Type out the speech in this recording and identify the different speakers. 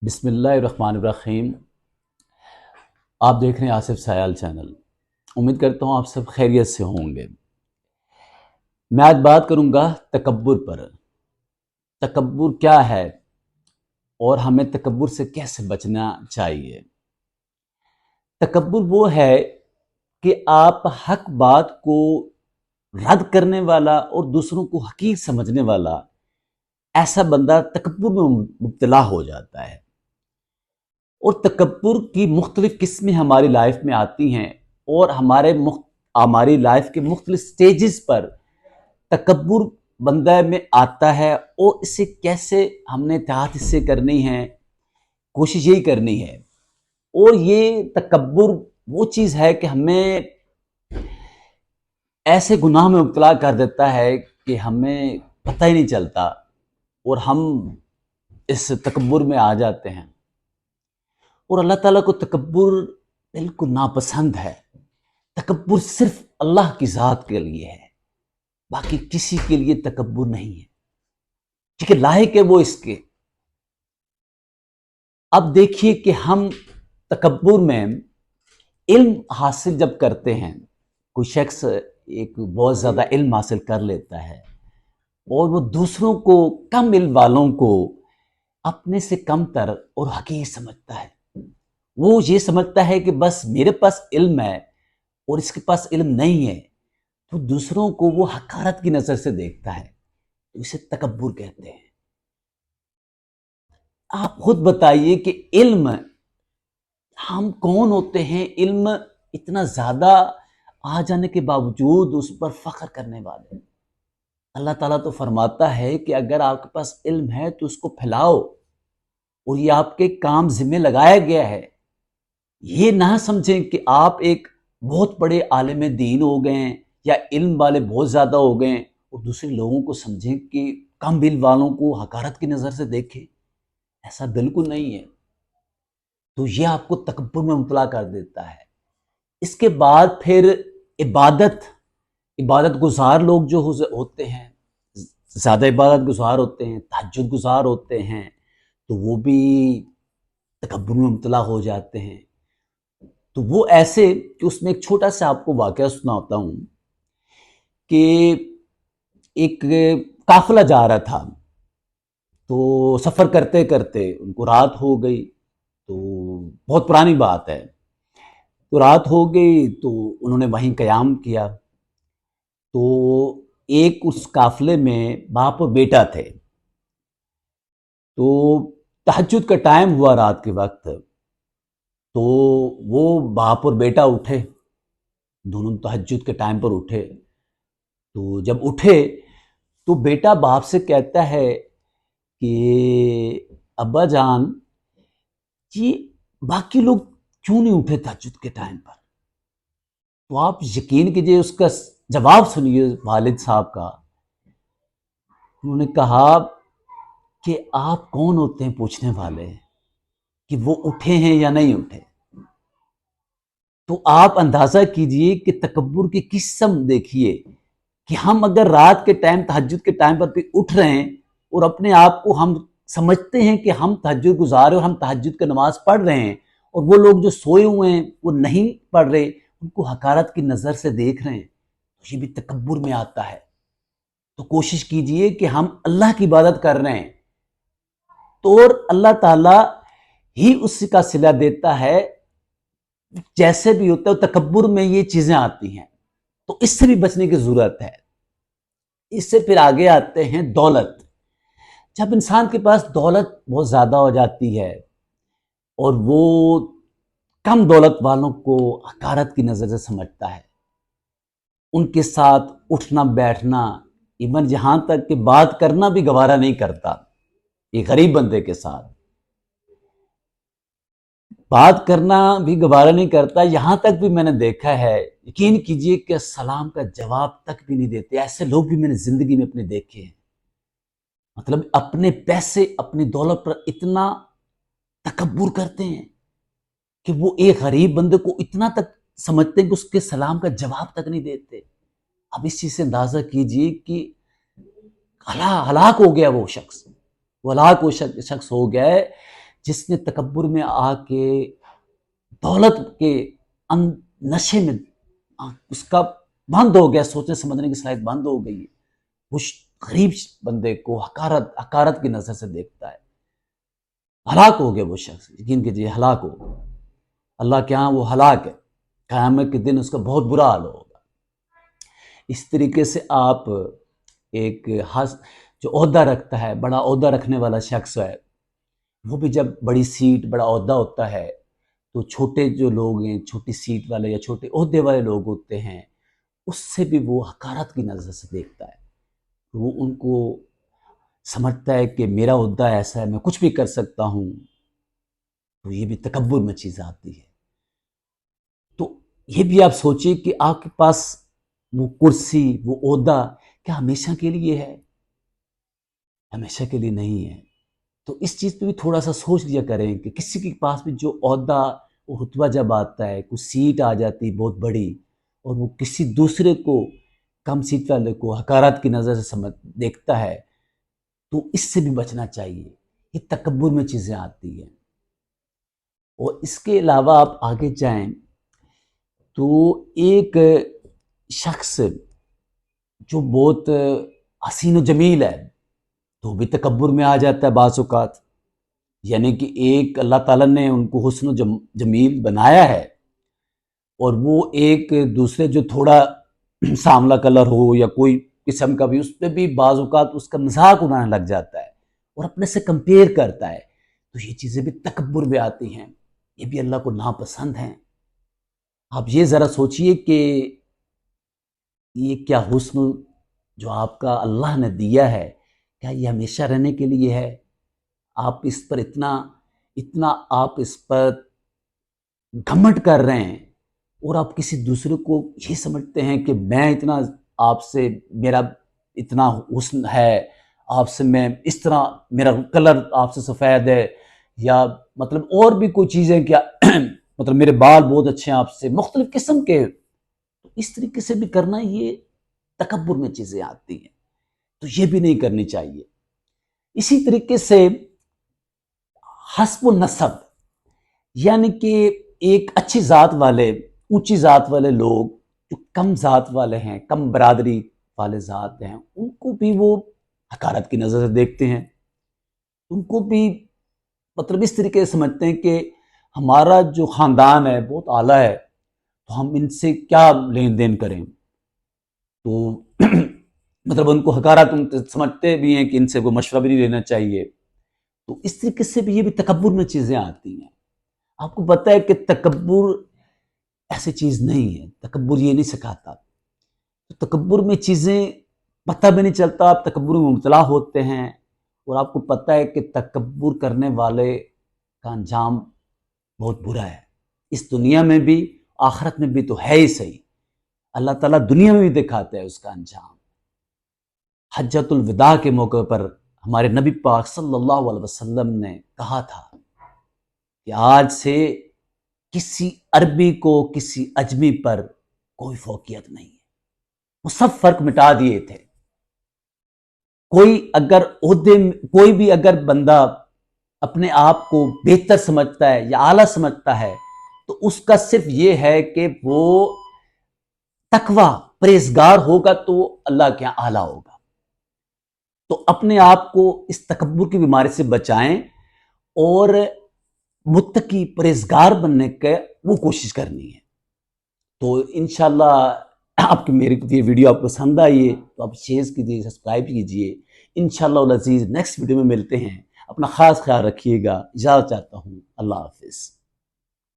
Speaker 1: بسم اللہ الرحمن الرحیم۔ آپ دیکھ رہے ہیں آصف سیال چینل۔ امید کرتا ہوں آپ سب خیریت سے ہوں گے۔ میں آج بات کروں گا تکبر پر۔ تکبر کیا ہے اور ہمیں تکبر سے کیسے بچنا چاہیے۔ تکبر وہ ہے کہ آپ حق بات کو رد کرنے والا اور دوسروں کو حقیر سمجھنے والا ایسا بندہ تکبر میں مبتلا ہو جاتا ہے۔ اور تکبر کی مختلف قسمیں ہماری لائف میں آتی ہیں، اور ہماری لائف کے مختلف سٹیجز پر تکبر بندہ میں آتا ہے، اور اسے کیسے ہم نے اطاعت اس سے کرنی ہے، کوشش یہی کرنی ہے۔ اور یہ تکبر وہ چیز ہے کہ ہمیں ایسے گناہ میں مبتلا کر دیتا ہے کہ ہمیں پتہ ہی نہیں چلتا، اور ہم اس تکبر میں آ جاتے ہیں۔ اور اللہ تعالیٰ کو تکبر بالکل ناپسند ہے۔ تکبر صرف اللہ کی ذات کے لیے ہے، باقی کسی کے لیے تکبر نہیں ہے، کیونکہ لائق ہے وہ اس کے۔ اب دیکھیے کہ ہم تکبر میں علم حاصل جب کرتے ہیں، کوئی شخص ایک بہت زیادہ علم حاصل کر لیتا ہے، اور وہ دوسروں کو، کم علم والوں کو اپنے سے کم تر اور حقیر سمجھتا ہے۔ وہ یہ سمجھتا ہے کہ بس میرے پاس علم ہے اور اس کے پاس علم نہیں ہے، تو دوسروں کو وہ حقارت کی نظر سے دیکھتا ہے، تو اسے تکبر کہتے ہیں۔ آپ خود بتائیے کہ علم، ہم کون ہوتے ہیں علم اتنا زیادہ آ جانے کے باوجود اس پر فخر کرنے والے؟ اللہ تعالیٰ تو فرماتا ہے کہ اگر آپ کے پاس علم ہے تو اس کو پھیلاؤ، اور یہ آپ کے کام ذمہ لگایا گیا ہے۔ یہ نہ سمجھیں کہ آپ ایک بہت بڑے عالم دین ہو گئے ہیں یا علم والے بہت زیادہ ہو گئے ہیں، اور دوسرے لوگوں کو سمجھیں کہ کم علم والوں کو حقارت کی نظر سے دیکھیں۔ ایسا بالکل نہیں ہے۔ تو یہ آپ کو تکبر میں مبتلا کر دیتا ہے۔ اس کے بعد پھر عبادت گزار لوگ جو ہوتے ہیں، زیادہ عبادت گزار ہوتے ہیں، تہجد گزار ہوتے ہیں، تو وہ بھی تکبر میں مبتلا ہو جاتے ہیں۔ تو وہ ایسے کہ اس میں ایک چھوٹا سا آپ کو واقعہ سناتا ہوں کہ ایک قافلہ جا رہا تھا، تو سفر کرتے کرتے ان کو رات ہو گئی، تو بہت پرانی بات ہے، تو رات ہو گئی تو انہوں نے وہیں قیام کیا۔ تو ایک اس قافلے میں باپ اور بیٹا تھے، تو تہجد کا ٹائم ہوا رات کے وقت، تو وہ باپ اور بیٹا اٹھے، دونوں تہجد کے ٹائم پر اٹھے۔ تو جب اٹھے تو بیٹا باپ سے کہتا ہے کہ ابا جان جی، باقی لوگ کیوں نہیں اٹھے تہجد کے ٹائم پر؟ تو آپ یقین کیجئے اس کا جواب سنیے والد صاحب کا۔ انہوں نے کہا کہ آپ کون ہوتے ہیں پوچھنے والے کہ وہ اٹھے ہیں یا نہیں اٹھے؟ تو آپ اندازہ کیجئے کہ تکبر کی قسم دیکھیے کہ ہم اگر رات کے ٹائم تہجد کے ٹائم پر بھی اٹھ رہے ہیں، اور اپنے آپ کو ہم سمجھتے ہیں کہ ہم تہجد گزار ہیں اور ہم تہجد کی نماز پڑھ رہے ہیں، اور وہ لوگ جو سوئے ہوئے ہیں وہ نہیں پڑھ رہے، ان کو حقارت کی نظر سے دیکھ رہے ہیں، تو یہ بھی تکبر میں آتا ہے۔ تو کوشش کیجئے کہ ہم اللہ کی عبادت کر رہے ہیں، تو اور اللہ تعالیٰ ہی اس کا صلہ دیتا ہے، جیسے بھی ہوتا ہے تکبر میں یہ چیزیں آتی ہیں، تو اس سے بھی بچنے کی ضرورت ہے۔ اس سے پھر آگے آتے ہیں دولت۔ جب انسان کے پاس دولت بہت زیادہ ہو جاتی ہے، اور وہ کم دولت والوں کو حقارت کی نظر سے سمجھتا ہے، ان کے ساتھ اٹھنا بیٹھنا، ایون یہاں تک کہ بات کرنا بھی گوارا نہیں کرتا، ایک غریب بندے کے ساتھ بات کرنا بھی گوارا نہیں کرتا۔ یہاں تک بھی میں نے دیکھا ہے، یقین کیجئے کہ سلام کا جواب تک بھی نہیں دیتے۔ ایسے لوگ بھی میں نے زندگی میں اپنے دیکھے ہیں، مطلب اپنے پیسے، اپنی دولت پر اتنا تکبر کرتے ہیں کہ وہ ایک غریب بندے کو اتنا تک سمجھتے ہیں کہ اس کے سلام کا جواب تک نہیں دیتے۔ اب اس چیز سے اندازہ کیجئے کہ ہلاک ہو گیا وہ شخص، وہ ہلاک وہ شخص ہو گیا ہے جس نے تکبر میں آ کے دولت کے نشے میں اس کا بند ہو گیا، سوچنے سمجھنے کی صلاحیت بند ہو گئی، وہ غریب بندے کو حقارت کی نظر سے دیکھتا ہے، ہلاک ہو گیا وہ شخص، یقین کیجیے ہلاک ہو گیا، اللہ کے ہاں وہ ہلاک ہے، قیامت کے دن اس کا بہت برا حال ہوگا۔ اس طریقے سے آپ ایک جو عہدہ رکھتا ہے، بڑا عہدہ رکھنے والا شخص ہے، وہ بھی جب بڑی سیٹ بڑا عہدہ ہوتا ہے تو چھوٹے جو لوگ ہیں، چھوٹی سیٹ والے یا چھوٹے عہدے والے لوگ ہوتے ہیں، اس سے بھی وہ حقارت کی نظر سے دیکھتا ہے، وہ ان کو سمجھتا ہے کہ میرا عہدہ ایسا ہے، میں کچھ بھی کر سکتا ہوں، تو یہ بھی تکبر میں چیز آتی ہے۔ تو یہ بھی آپ سوچیں کہ آپ کے پاس وہ کرسی، وہ عہدہ کیا ہمیشہ کے لیے ہے؟ ہمیشہ کے لیے نہیں ہے۔ تو اس چیز پہ بھی تھوڑا سا سوچ لیا کریں کہ کسی کے پاس بھی جو عہدہ اور رتبہ جب آتا ہے، کوئی سیٹ آ جاتی بہت بڑی، اور وہ کسی دوسرے کو، کم سیٹ والے کو حقارت کی نظر سے دیکھتا ہے، تو اس سے بھی بچنا چاہیے۔ یہ تکبر میں چیزیں آتی ہیں۔ اور اس کے علاوہ آپ آگے جائیں تو ایک شخص جو بہت حسین و جمیل ہے تو بھی تکبر میں آ جاتا ہے بعض اوقات، یعنی کہ ایک اللہ تعالیٰ نے ان کو حسن و جمیل بنایا ہے، اور وہ ایک دوسرے جو تھوڑا سانولا کلر ہو یا کوئی قسم کا بھی، اس پہ بھی بعض اوقات اس کا مذاق اڑانے لگ جاتا ہے اور اپنے سے کمپیئر کرتا ہے، تو یہ چیزیں بھی تکبر میں آتی ہیں، یہ بھی اللہ کو ناپسند ہیں۔ آپ یہ ذرا سوچئے کہ یہ کیا حسن جو آپ کا اللہ نے دیا ہے، کیا یہ ہمیشہ رہنے کے لیے ہے؟ آپ اس پر اتنا آپ اس پر گھمنڈ کر رہے ہیں، اور آپ کسی دوسرے کو یہ سمجھتے ہیں کہ میں اتنا آپ سے، میرا اتنا حسن ہے آپ سے، میں اس طرح، میرا کلر آپ سے سفید ہے، یا مطلب اور بھی کوئی چیزیں، کیا مطلب میرے بال بہت اچھے ہیں آپ سے، مختلف قسم کے، اس طریقے سے بھی کرنا یہ تکبر میں چیزیں آتی ہیں، تو یہ بھی نہیں کرنی چاہیے۔ اسی طریقے سے حسب النسب، یعنی کہ ایک اچھی ذات والے، اونچی ذات والے لوگ جو کم ذات والے ہیں، کم برادری والے ذات ہیں، ان کو بھی وہ حقارت کی نظر سے دیکھتے ہیں، ان کو بھی مطلب اس طریقے سے سمجھتے ہیں کہ ہمارا جو خاندان ہے بہت اعلیٰ ہے، تو ہم ان سے کیا لین دین کریں، تو مطلب ان کو حقارت سمجھتے بھی ہیں کہ ان سے کوئی مشورہ بھی نہیں لینا چاہیے، تو اس طریقے سے بھی یہ بھی تکبر میں چیزیں آتی ہیں۔ آپ کو پتہ ہے کہ تکبر ایسی چیز نہیں ہے، تکبر یہ نہیں سکھاتا، تکبر میں چیزیں پتہ بھی نہیں چلتا، آپ تکبر میں مبتلا ہوتے ہیں، اور آپ کو پتہ ہے کہ تکبر کرنے والے کا انجام بہت برا ہے، اس دنیا میں بھی، آخرت میں بھی تو ہے ہی صحیح، اللہ تعالیٰ دنیا میں بھی دکھاتا ہے اس کا انجام۔ حجۃ الوداع کے موقع پر ہمارے نبی پاک صلی اللہ علیہ وسلم نے کہا تھا کہ آج سے کسی عربی کو کسی اجمی پر کوئی فوقیت نہیں ہے، وہ سب فرق مٹا دیے تھے۔ کوئی بھی اگر بندہ اپنے آپ کو بہتر سمجھتا ہے یا اعلیٰ سمجھتا ہے، تو اس کا صرف یہ ہے کہ وہ تقوی پرہیزگار ہوگا تو وہ اللہ کے یہاں اعلیٰ ہوگا۔ تو اپنے آپ کو اس تکبر کی بیماری سے بچائیں، اور متقی پرہیزگار بننے کے وہ کوشش کرنی ہے۔ تو انشاءاللہ آپ کی میری یہ ویڈیو آپ کو پسند آئی ہے تو آپ شیئر کیجیے، سبسکرائب کیجیے۔ انشاءاللہ العزیز نیکسٹ ویڈیو میں ملتے ہیں، اپنا خاص خیال رکھیے گا، اجازت چاہتا ہوں، اللہ حافظ۔